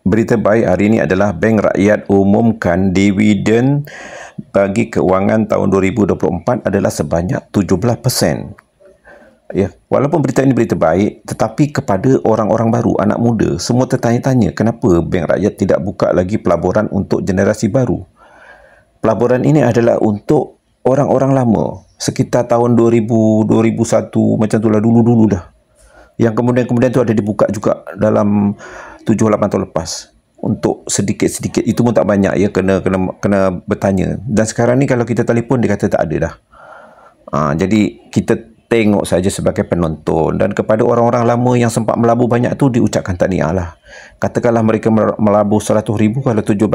berita baik hari ini adalah Bank Rakyat umumkan dividen bagi keuangan tahun 2024 adalah sebanyak 17%. Ya, walaupun berita ini berita baik, tetapi kepada orang-orang baru, anak muda, semua tertanya-tanya kenapa Bank Rakyat tidak buka lagi pelaburan untuk generasi baru. Pelaburan ini adalah untuk orang-orang lama, sekitar tahun 2000, 2001, macam itulah dulu-dulu dah. Yang kemudian tu ada dibuka juga dalam 7-8 tahun lepas. Untuk sedikit-sedikit, itu pun tak banyak ya, kena bertanya. Dan sekarang ni kalau kita telefon dia kata tak ada dah. Jadi kita tengok saja sebagai penonton, dan kepada orang-orang lama yang sempat melabur banyak tu diucapkan tahniah lah. Katakanlah mereka melabur 100,000, kalau 17%,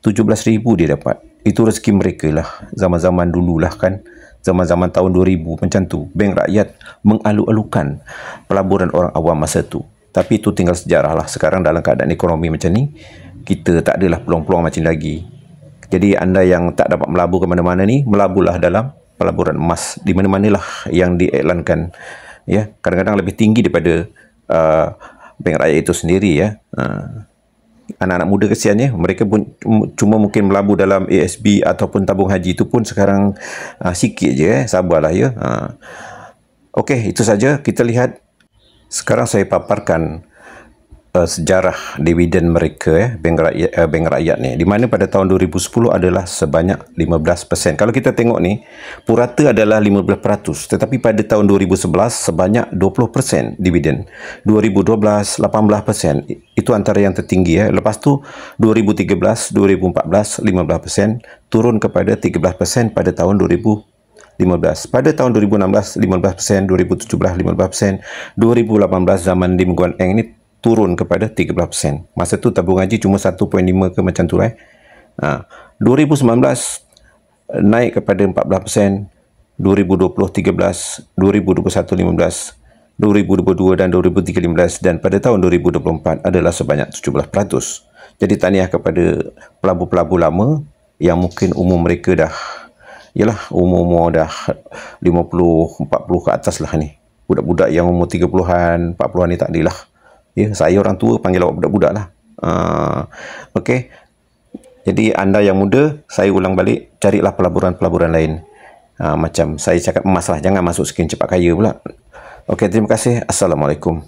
17,000 dia dapat. Itu rezeki mereka lah, zaman-zaman dulu lah kan, zaman-zaman tahun 2000 macam tu. Bank Rakyat mengalu-alukan pelaburan orang awam masa tu. Tapi itu tinggal sejarah lah. Sekarang dalam keadaan ekonomi macam ni, kita tak adalah peluang-peluang macam lagi. Jadi anda yang tak dapat melabur ke mana-mana ni, melaburlah dalam pelaburan emas di mana-manalah yang diiklankan. Ya, kadang-kadang lebih tinggi daripada Bank Rakyat itu sendiri ya. Anak-anak muda kesian ya, mereka pun cuma mungkin melabur dalam ASB ataupun tabung haji, itu pun sekarang sikit je sabarlah ya. Okey, itu saja kita lihat. Sekarang saya paparkan sejarah dividen mereka Bank Rakyat ni, di mana pada tahun 2010 adalah sebanyak 15%. Kalau kita tengok ni, purata adalah 15%, tetapi pada tahun 2011 sebanyak 20% dividen. 2012 18%. Itu antara yang tertinggi ya. Lepas tu 2013, 2014 15%, turun kepada 13% pada tahun 2015. Pada tahun 2016 15%, 2017 15%, 2018 zaman Lim Guan Eng ni turun kepada 13%. Masa tu tabung haji cuma 1.5 ke macam tu 2019 naik kepada 14%, 2020 13%, 2021 15%, 2022 dan 2023 15%, dan pada tahun 2024 adalah sebanyak 17%. Jadi tahniah kepada pelabur-pelabur lama yang mungkin umur mereka dah umur dah 50, 40 ke atas lah ni. Budak-budak yang umur 30-an, 40-an ni tak adalah. Ya, saya orang tua panggil awak budak-budak lah. Okey. Jadi anda yang muda, saya ulang balik, carilah pelaburan-pelaburan lain. Macam saya cakap emas lah, jangan masuk skim cepat kaya pula. Okey, terima kasih. Assalamualaikum.